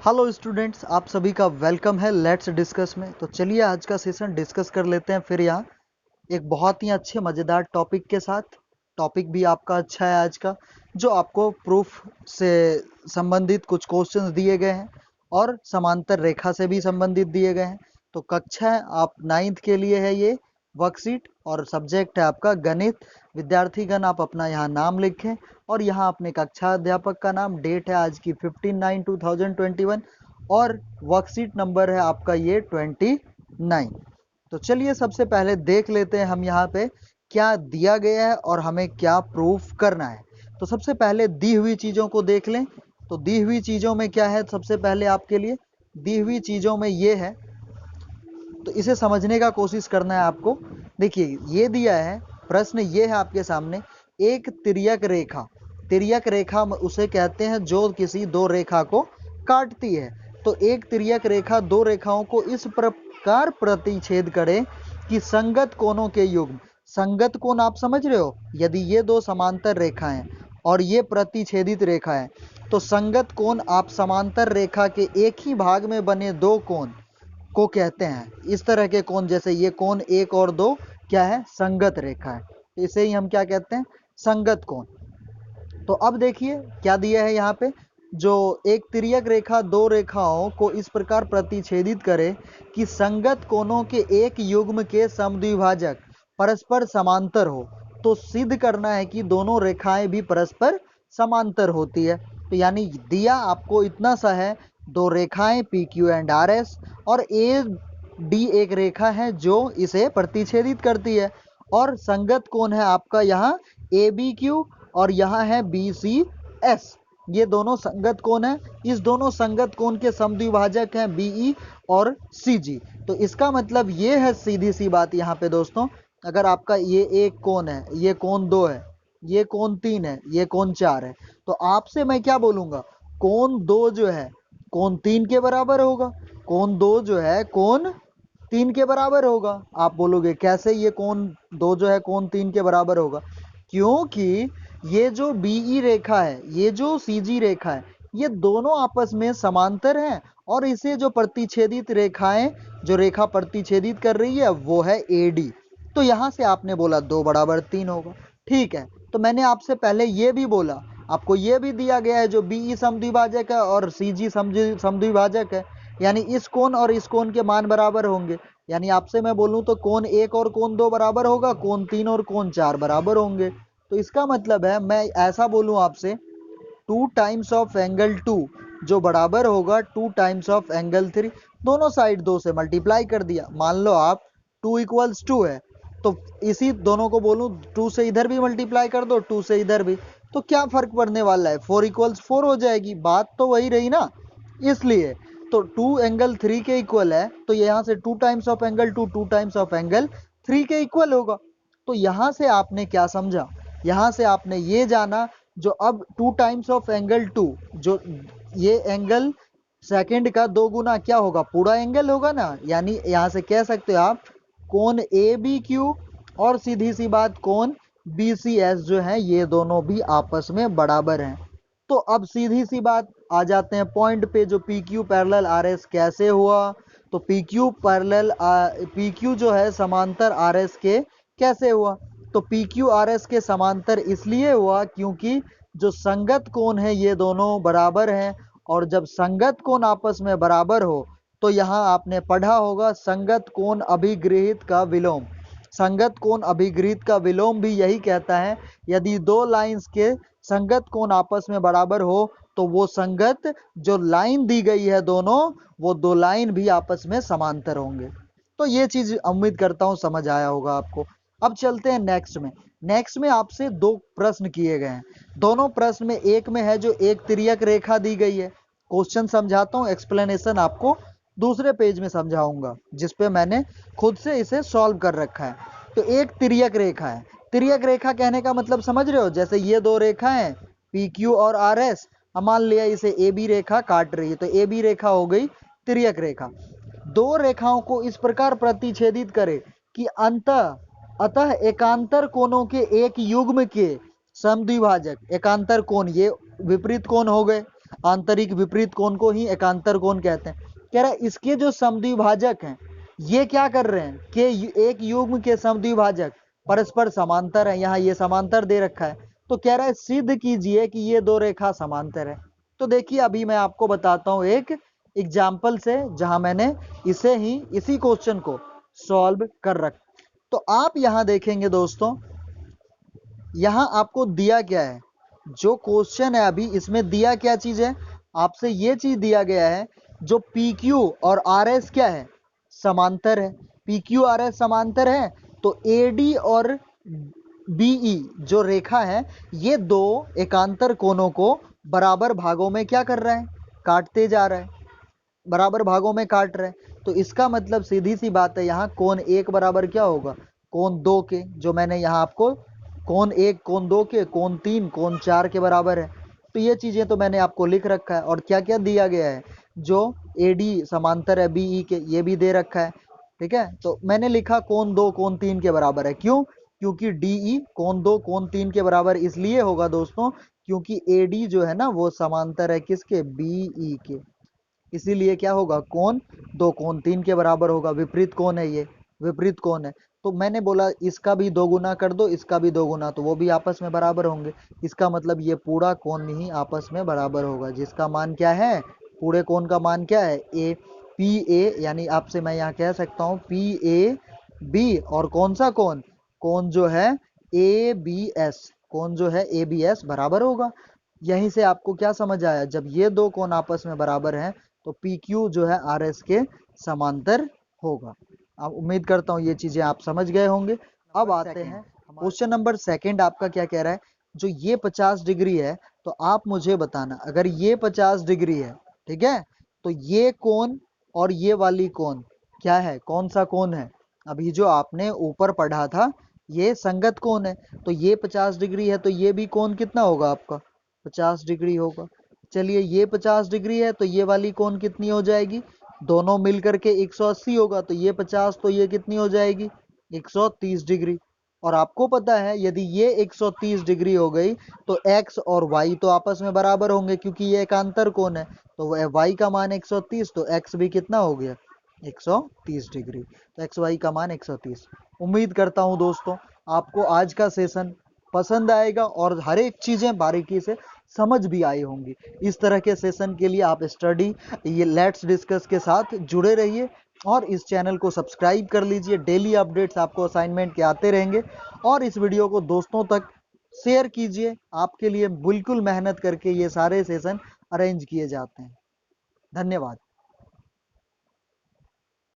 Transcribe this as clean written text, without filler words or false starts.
Hello students, आप सभी का वेलकम है लेट्स डिस्कस में। तो चलिए आज का सेशन डिस्कस कर लेते हैं फिर यहाँ एक बहुत ही अच्छे मज़ेदार टॉपिक के साथ। टॉपिक भी आपका अच्छा है आज का, जो आपको प्रूफ से संबंधित कुछ क्वेश्चंस दिए गए हैं और समांतर रेखा से भी संबंधित दिए गए हैं। तो कक्षा है आप 9th के लिए है ये वर्कशीट और सब्जेक्ट है आपका गणित। विद्यार्थीगण आप अपना यहाँ नाम लिखें और यहाँ अपने कक्षा अध्यापक का नाम, डेट है आज की 15/9/2021 और वर्कशीट नंबर है आपका ये 29। तो चलिए सबसे पहले देख लेते हैं हम यहाँ पे क्या दिया गया है और हमें क्या प्रूफ करना है। तो सबसे पहले दी हुई चीज़ों को देख लें। तो दी हुई चीज़ों में क्या है, सबसे पहले आपके लिए दी हुई चीज़ों में ये है, तो इसे समझने का कोशिश करना है आपको। देखिए ये दिया है, प्रश्न ये है आपके सामने, एक तिर्यक रेखा। तिर्यक रेखा उसे कहते हैं जो किसी दो रेखा को काटती है। तो एक तिर्यक रेखा दो रेखाओं को इस प्रकार प्रतिच्छेद करे कि संगत कोणों के युग्म, संगत कोण आप समझ रहे हो, यदि ये दो समांतर रेखा हैं और ये प्रतिच्छेदित रेखा है तो संगत कोण आप समांतर रेखा के एक ही भाग में बने दो कोण को कहते हैं। इस तरह के कोण, जैसे ये कोण 1 और 2 क्या है, संगत रेखा है, तो इसे ही हम क्या कहते हैं, संगत कोण। तो अब देखिए क्या दिया है यहाँ पे, जो एक तिर्यक रेखा दो रेखाओं को इस प्रकार प्रतिच्छेदित करे कि संगत कोणों के एक युग्म के समद्विभाजक परस्पर समांतर हो। तो सिद्ध करना है कि दोनों रेखाएं भी परस्पर समांतर होती है। तो यानी दिया आपको इतना सा है, दो रेखाएं PQ एंड RS और AD एक रेखा है जो इसे प्रतिच्छेदित करती है और संगत कोण है आपका यहाँ ABQ और यहाँ है BCS। ये दोनों संगत कोण है, इस दोनों संगत कोण के समद्विभाजक हैं BE और CG। तो इसका मतलब ये है, सीधी सी बात यहाँ पे दोस्तों, अगर आपका ये एक कोण है, ये कोण 2 है, ये कोण 3 है, ये कोण 4 है, तो आपसे मैं क्या बोलूंगा, कोण 2 जो है कोण 3 के बराबर होगा, कोण 2 जो है कोण 3 के बराबर होगा। आप बोलोगे कैसे ये कोण 2 जो है कोण 3 के बराबर होगा, क्योंकि ये जो BE रेखा है, ये जो CG रेखा है, ये दोनों आपस में समांतर हैं और इसे जो प्रतिच्छेदित रेखाएं, जो रेखा प्रतिच्छेदित कर रही है वो है AD। तो यहाँ से आपने बोला 2 बराबर 3 होगा, ठीक है। तो मैंने आपसे पहले ये भी बोला, आपको ये भी दिया गया है जो BE समद्विभाजक है और CG समद्विभाजक है, यानी इस कोण और इस कोण के मान बराबर होंगे। यानी आपसे मैं बोलूं तो कोण 1 और कोण 2 बराबर होगा, कोण 3 और कोण 4 बराबर होंगे। तो इसका मतलब है मैं ऐसा बोलूं आपसे, 2 टाइम्स ऑफ एंगल 2 जो बराबर होगा 2 टाइम्स ऑफ एंगल 3। दोनों साइड 2 से मल्टीप्लाई कर दिया, मान लो आप 2 = 2 है, तो इसी दोनों को बोलूं 2 से इधर भी मल्टीप्लाई कर दो, 2 से इधर भी, तो क्या फर्क पड़ने वाला है, 4 = 4 हो जाएगी, बात तो वही रही ना। इसलिए तो 2 एंगल 3 के इक्वल है, तो यहाँ से 2 times of angle 2 2 times of angle 3 के इक्वल होगा। तो यहाँ से आपने क्या समझा, यहाँ से आपने ये जाना, जो अब 2 टाइम्स ऑफ एंगल 2, जो ये एंगल सेकंड का 2 गुना क्या होगा, पूरा एंगल होगा ना। यानी यहाँ से कह सकते हो आप कोण ABQ और सीधी सी बात कोण BCS जो है, ये दोनों भी आपस में बराबर हैं। तो अब सीधी सी बात आ जाते हैं पॉइंट पे, जो PQ पैरेलल RS कैसे हुआ। तो PQ जो है समांतर RS के कैसे हुआ, तो PQ RS के समांतर इसलिए हुआ क्योंकि जो संगत कोण है ये दोनों बराबर हैं, और जब संगत कोण आपस में बराबर हो तो यहाँ आपने पढ़ा होगा संगत कोण अभिगृहित का विलोम। संगत कोण अभिगृहित का विलोम भी यही कहता है, यदि दो लाइंस के संगत कोण आपस में बराबर हो तो वो संगत जो लाइन दी गई है दोनों, वो दो लाइन भी आपस में समांतर होंगे। तो ये चीज उम्मीद करता हूं समझ आया होगा आपको। अब चलते हैं नेक्स्ट में। नेक्स्ट में आपसे दो प्रश्न किए गए हैं, दोनों प्रश्न में एक में है जो एक तिर्यक रेखा दी गई है। क्वेश्चन समझाता हूं, एक्सप्लेनेशन आपको दूसरे पेज में समझाऊंगा जिसपे मैंने खुद से इसे सॉल्व कर रखा है। तो एक तिर्यक रेखा है, तिर्यक रेखा कहने का मतलब समझ रहे हो, जैसे ये दो रेखा हैं PQ और RS, हम मान लिया इसे AB रेखा काट रही है, तो AB रेखा हो गई तिर्यक रेखा। दो रेखाओं को इस प्रकार प्रतिच्छेदित करे कि अतः एकांतर कोणों के एक युग्म के समद्विभाजक, एकांतर कोण ये विपरीत कोण हो गए, आंतरिक विपरीत कोण को ही एकांतर कोण कहते हैं। कह रहा है इसके जो समद्विभाजक हैं ये क्या कर रहे हैं कि एक युग्म के समद्विभाजक परस्पर समांतर है। यहाँ ये समांतर दे रखा है तो कह रहा है सिद्ध कीजिए कि ये दो रेखा समांतर है। तो देखिए अभी मैं आपको बताता हूं एक एग्जाम्पल से जहां मैंने इसी क्वेश्चन को सॉल्व कर रखा। तो आप यहां देखेंगे दोस्तों, यहां आपको दिया क्या है, जो क्वेश्चन है अभी इसमें दिया क्या चीज है, आपसे ये चीज दिया गया है जो PQ और RS क्या है, समांतर है। PQ RS समांतर है तो AD और BE जो रेखा है ये दो एकांतर कोणों को बराबर भागों में क्या कर रहा है, काटते जा रहा है, बराबर भागों में काट रहे हैं। तो इसका मतलब सीधी सी बात है यहाँ कोण एक बराबर क्या होगा, कोण दो के, जो मैंने यहाँ आपको कोण एक, कोण दो के, कोण तीन, कोण चार के बराबर है। तो ये चीजें तो मैंने आपको लिख रखा है। और क्या क्या दिया गया है, जो AD समांतर है BE के ये भी दे रखा है। ठीक है, तो मैंने लिखा कोण दो कोण तीन के बराबर है। क्यों? क्योंकि DE कोण दो कोण तीन के बराबर इसलिए होगा दोस्तों क्योंकि AD जो है ना वो समांतर है किसके, BE के। इसीलिए क्या होगा, कोण दो कोण तीन के बराबर होगा। विपरीत कोण है, ये विपरीत कोण है। तो मैंने बोला इसका भी दो गुना कर दो, इसका भी दो गुना, तो वो भी आपस में बराबर होंगे। इसका मतलब ये पूरा कोण ही आपस में बराबर होगा, जिसका मान क्या है, पूरे कोण का मान क्या है, PA, यानी आपसे मैं यहाँ कह सकता हूँ PAB। और कौन सा कोण, कोण जो है ABS, कोण जो है ABS बराबर होगा। यहीं से आपको क्या समझ आया, जब ये दो कोण आपस में बराबर हैं तो PQ जो है RS के समांतर होगा। अब उम्मीद करता हूँ ये चीजें आप समझ गए होंगे। अब आते हैं क्वेश्चन नंबर सेकंड, आपका क्या कह रहा है, जो ये 50 डिग्री है तो आप मुझे बताना, अगर ये 50 डिग्री है, ठीक है, तो ये कोण और ये वाली कोण क्या है, कौन सा कोण है। अभी जो आपने ऊपर पढ़ा था ये संगत कोण है, तो ये 50 डिग्री है तो ये भी कोण कितना होगा आपका, 50 डिग्री होगा। चलिए ये 50 डिग्री है तो ये वाली कोण कितनी हो जाएगी, दोनों मिलकर के 180 होगा, तो ये 50 तो ये कितनी हो जाएगी, 130 डिग्री। और आपको पता है यदि ये 130 डिग्री हो गई तो x और y तो आपस में बराबर होंगे क्योंकि ये एकांतर कोण है। तो y का मान 130 तो x भी कितना हो गया, 130 डिग्री। तो x y का मान 130। उम्मीद करता हूं दोस्तों आपको आज का सेशन पसंद आएगा और हर एक चीजें बारीकी से समझ भी आई होंगी। इस तरह के सेशन के लिए आप स्टडी ये लेट्स डिस्कस के साथ जुड़े रहिए और इस चैनल को सब्सक्राइब कर लीजिए। डेली अपडेट्स आपको असाइनमेंट के आते रहेंगे और इस वीडियो को दोस्तों तक शेयर कीजिए। आपके लिए बिल्कुल मेहनत करके ये सारे सेशन अरेंज किए जाते हैं। धन्यवाद।